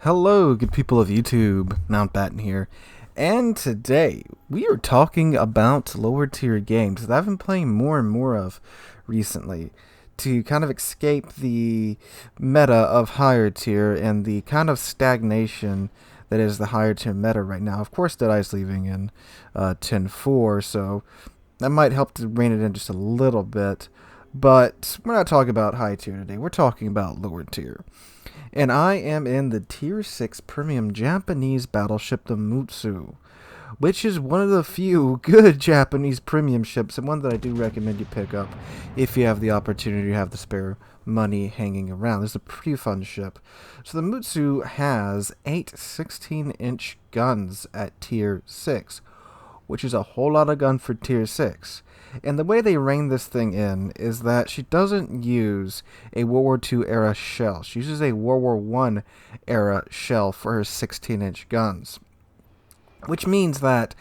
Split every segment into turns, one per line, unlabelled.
Hello, good people of YouTube. Mountbatten here. And today, we are talking about lower tier games that I've been playing more and more of recently to kind of escape the meta of higher tier and the kind of stagnation that is the higher tier meta right now. Of course, Deadeye's leaving in 10.4, so that might help to rein it in just a little bit. But we're not talking about high tier today, we're talking about lower tier. And I am in the Tier 6 Premium Japanese battleship, the Mutsu, which is one of the few good Japanese premium ships, and one that I do recommend you pick up if you have the opportunity to have the spare money hanging around. This is a pretty fun ship. So the Mutsu has 8 16-inch guns at Tier 6, which is a whole lot of gun for Tier 6. And the way they rein this thing in is that she doesn't use a World War II era shell. She uses a World War I era shell for her 16-inch guns. Which means that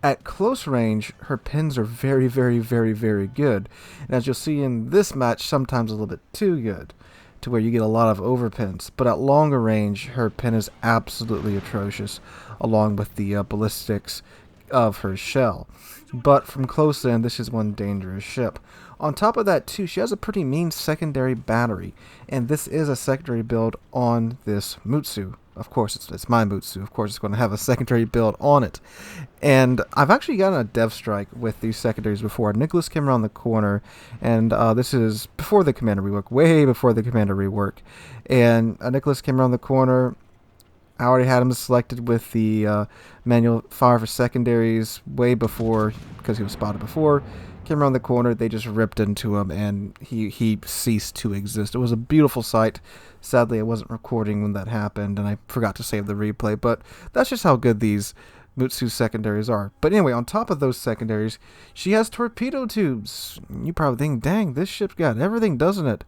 at close range, her pins are very, very, very, very good. And as you'll see in this match, sometimes a little bit too good, to where you get a lot of overpins. But at longer range, her pin is absolutely atrocious, along with the ballistics of her shell. But from close in, this is one dangerous ship. On top of that, too, she has a pretty mean secondary battery, and this is a secondary build on this Mutsu. Of course, it's my Mutsu. Of course, it's going to have a secondary build on it. And I've actually gotten a dev strike with these secondaries before. Nicholas came around the corner, and this is before the commander rework, way before the commander rework. And Nicholas came around the corner. I already had him selected with the manual fire for secondaries way before, because he was spotted before. Came around the corner, they just ripped into him, and he ceased to exist. It was a beautiful sight. Sadly, I wasn't recording when that happened, and I forgot to save the replay, but that's just how good these Mutsu secondaries are. But anyway, on top of those secondaries, she has torpedo tubes. You probably think, dang, this ship's got everything, doesn't it?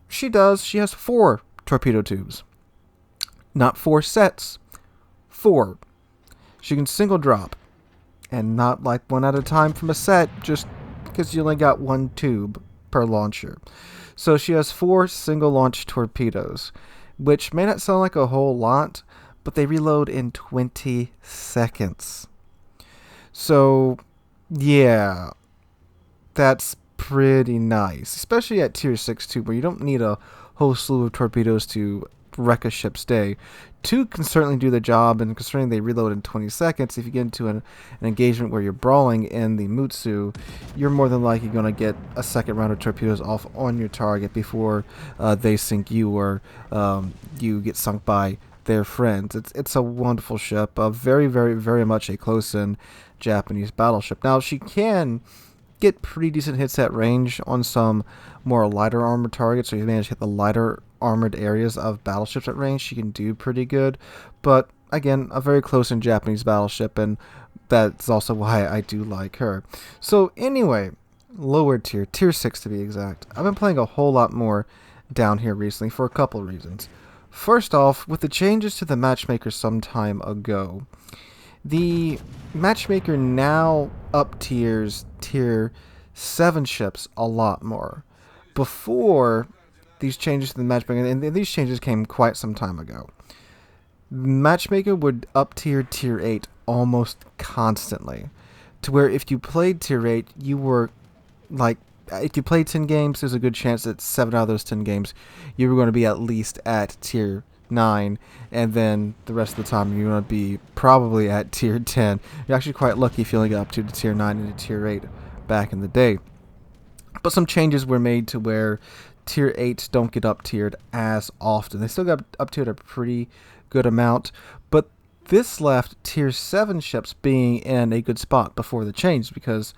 She does. She has 4 torpedo tubes. Not 4 sets. 4. She can single drop. And not like one at a time from a set, just because you only got 1 tube per launcher. So she has 4 single launch torpedoes, which may not sound like a whole lot, but they reload in 20 seconds. So, yeah, that's pretty nice. Especially at Tier 6 too, where you don't need a whole slew of torpedoes to wreck a ship's day. 2 can certainly do the job, and considering they reload in 20 seconds, if you get into an engagement where you're brawling in the Mutsu, you're more than likely going to get a second round of torpedoes off on your target before they sink you, or you get sunk by their friends. It's a wonderful ship, very, very, very much a close-in Japanese battleship. Now, she can get pretty decent hits at range on some more lighter armored targets, so you manage to hit the lighter armored areas of battleships at range. She can do pretty good, but again, a very close-in Japanese battleship, and that's also why I do like her. So anyway, lower tier, Tier 6 to be exact. I've been playing a whole lot more down here recently for a couple reasons. First off, with the changes to the matchmaker some time ago, the matchmaker now up tiers Tier 7 ships a lot more. Before these changes to the matchmaker, and these changes came quite some time ago, matchmaker would up tier Tier 8 almost constantly, to where if you played Tier 8, you were like, if you played 10 games, there's a good chance that 7 out of those 10 games you were going to be at least at Tier 9, and then the rest of the time you're going to be probably at Tier 10. You're actually quite lucky if you only got up to Tier 9 and to Tier 8 back in the day. But some changes were made to where Tier 8s don't get up tiered as often. They still got up tiered a pretty good amount, but this left Tier 7 ships being in a good spot before the change, because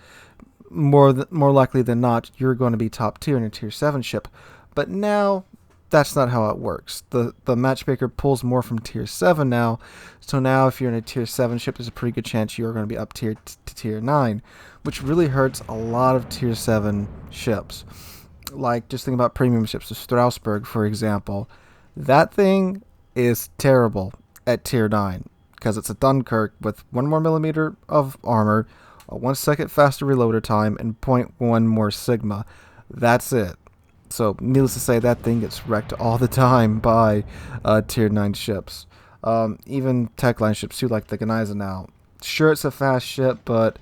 more likely than not, you're going to be top tier in a Tier 7 ship. But now, that's not how it works. The matchmaker pulls more from Tier 7 now, so now if you're in a Tier 7 ship, there's a pretty good chance you're going to be up tier to Tier 9, which really hurts a lot of Tier 7 ships. Like, just think about premium ships, the Strasbourg, for example. That thing is terrible at Tier 9, because it's a Dunkirk with 1 more millimeter of armor, a 1 second faster reloader time, and 0.1 more Sigma. That's it. So, needless to say, that thing gets wrecked all the time by Tier 9 ships. Even tech line ships too, like the Ganiza now. Sure, it's a fast ship, but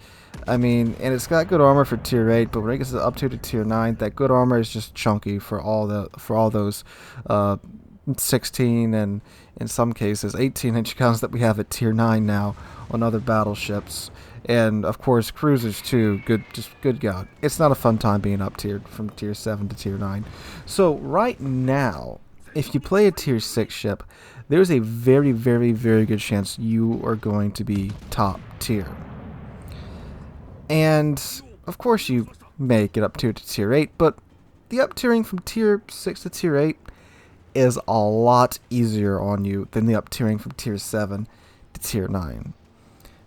I mean, and it's got good armor for tier 8, but when it gets up to tier 9, that good armor is just chunky for all those 16 and in some cases 18-inch guns that we have at tier 9 now on other battleships. And of course cruisers too. Good God. It's not a fun time being up tiered from tier 7 to tier 9. So right now, if you play a tier 6 ship, there's a very, very, very good chance you are going to be top tier. And of course you may get up to tier 8, but the up tiering from tier 6 to tier 8 is a lot easier on you than the up tiering from tier 7 to tier 9.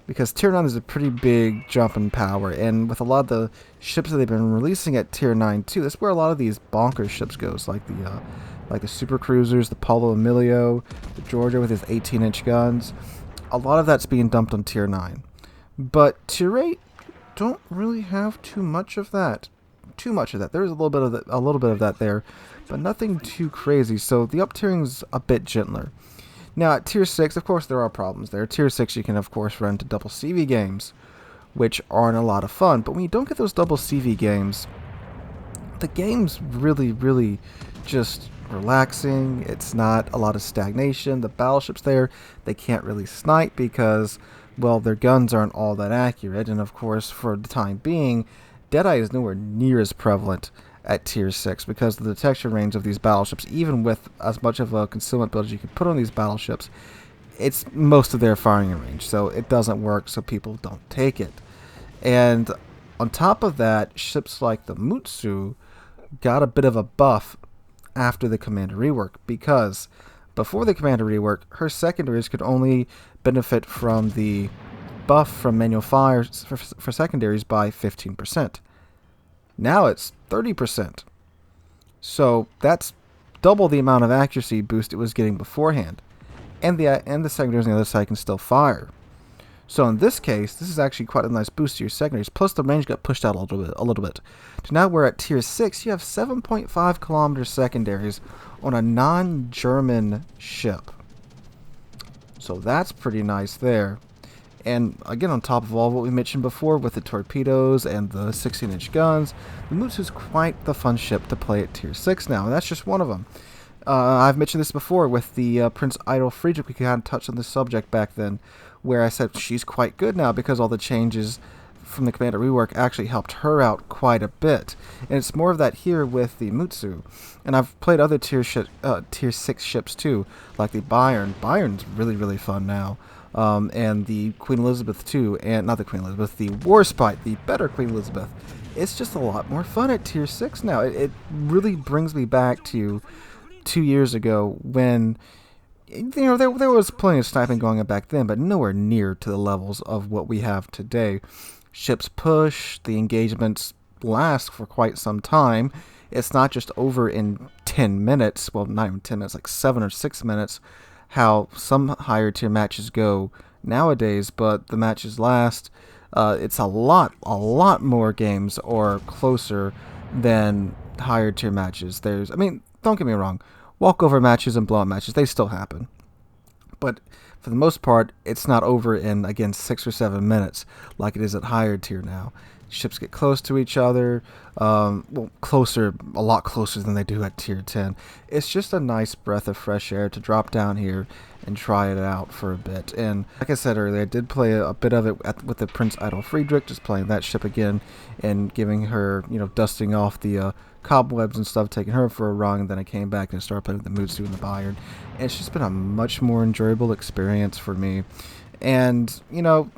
Because tier 9 is a pretty big jump in power, and with a lot of the ships that they've been releasing at tier 9 too, that's where a lot of these bonker ships goes, like the super cruisers, the Paulo Emilio, the Georgia with his 18-inch guns. A lot of that's being dumped on tier 9. But tier 8 don't really have too much of that. There's a little bit of that there, but nothing too crazy. So the up tiering's a bit gentler. Now at tier 6, of course, there are problems there. Tier 6, you can of course run into double CV games, which aren't a lot of fun. But when you don't get those double CV games, the game's really, really just relaxing. It's not a lot of stagnation. The battleships there, they can't really snipe because, well, their guns aren't all that accurate. And of course, for the time being, Deadeye is nowhere near as prevalent at tier 6 because of the detection range of these battleships. Even with as much of a concealment build as you can put on these battleships, it's most of their firing range, so it doesn't work, so people don't take it. And on top of that, ships like the Mutsu got a bit of a buff after the commander rework, because before the commander rework, her secondaries could only benefit from the buff from manual fire for secondaries by 15%. Now it's 30%. So that's double the amount of accuracy boost it was getting beforehand. And the secondaries on the other side can still fire. So in this case, this is actually quite a nice boost to your secondaries. Plus the range got pushed out a little bit. So now we're at tier 6. You have 7.5 kilometer secondaries on a non-German ship. So that's pretty nice there. And again, on top of all what we mentioned before with the torpedoes and the 16-inch guns, the Mutsu is quite the fun ship to play at tier 6 now, and that's just one of them. I've mentioned this before with the Prince Idol Friedrich. We kind of touched on this subject back then, where I said she's quite good now because all the changes from the commander rework actually helped her out quite a bit. And it's more of that here with the Mutsu. And I've played other tier 6 ships too, like the Bayern. Bayern's really, really fun now. And the Queen Elizabeth too, and not the Queen Elizabeth, the Warspite, the better Queen Elizabeth. It's just a lot more fun at tier 6 now. It really brings me back to 2 years ago when, you know, there was plenty of sniping going on back then, but nowhere near to the levels of what we have today. Ships push, the engagements last for quite some time. It's not just over in 10 minutes, well, not even 10 minutes, like 7 or 6 minutes, how some higher tier matches go nowadays, but the matches last. It's a lot more games or closer than higher tier matches. I mean, don't get me wrong, walkover matches and blowout matches, they still happen. But for the most part, it's not over in, again, 6 or 7 minutes like it is at higher tier now. Ships get close to each other, well, a lot closer than they do at tier 10. It's just a nice breath of fresh air to drop down here and try it out for a bit. And like I said earlier, I did play a bit of it with the Prince Idol Friedrich, just playing that ship again and giving her, dusting off the cobwebs and stuff, taking her for a run, and then I came back and started playing with the Mutsu and the Bayern. And it's just been a much more enjoyable experience for me. And,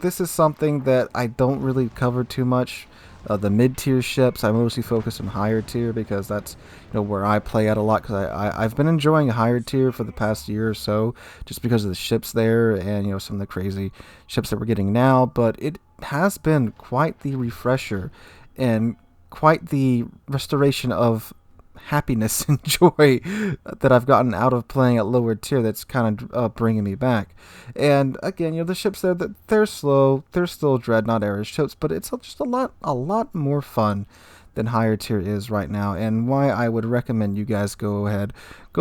this is something that I don't really cover too much. The mid-tier ships, I mostly focus on higher tier because that's, where I play at a lot. Because I've been enjoying a higher tier for the past year or so, just because of the ships there and, some of the crazy ships that we're getting now. But it has been quite the refresher and quite the restoration of happiness and joy that I've gotten out of playing at lower tier that's kind of bringing me back. And again, the ships there, they're slow, they're still dreadnought era ships, but it's just a lot more fun than higher tier is right now, and why I would recommend you guys go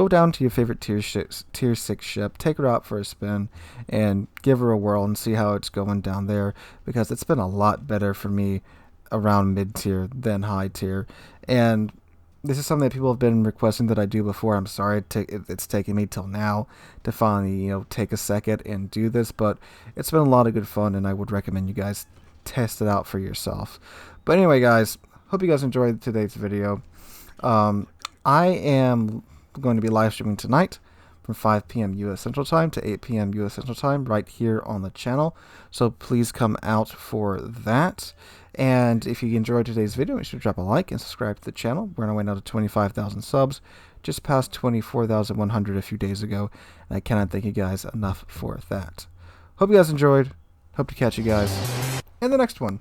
down to your favorite tier 6 ship, take her out for a spin, and give her a whirl and see how it's going down there, because it's been a lot better for me around mid tier than high tier. And this is something that people have been requesting that I do before. I'm sorry it's taking me till now to finally take a second and do this, but it's been a lot of good fun, and I would recommend you guys test it out for yourself. But anyway, guys, hope you guys enjoyed today's video. I am going to be live streaming tonight from 5 p.m. U.S. Central Time to 8 p.m. U.S. Central Time right here on the channel. So please come out for that. And if you enjoyed today's video, make sure to drop a like and subscribe to the channel. We're on our way now to 25,000 subs, just past 24,100 a few days ago. And I cannot thank you guys enough for that. Hope you guys enjoyed. Hope to catch you guys in the next one.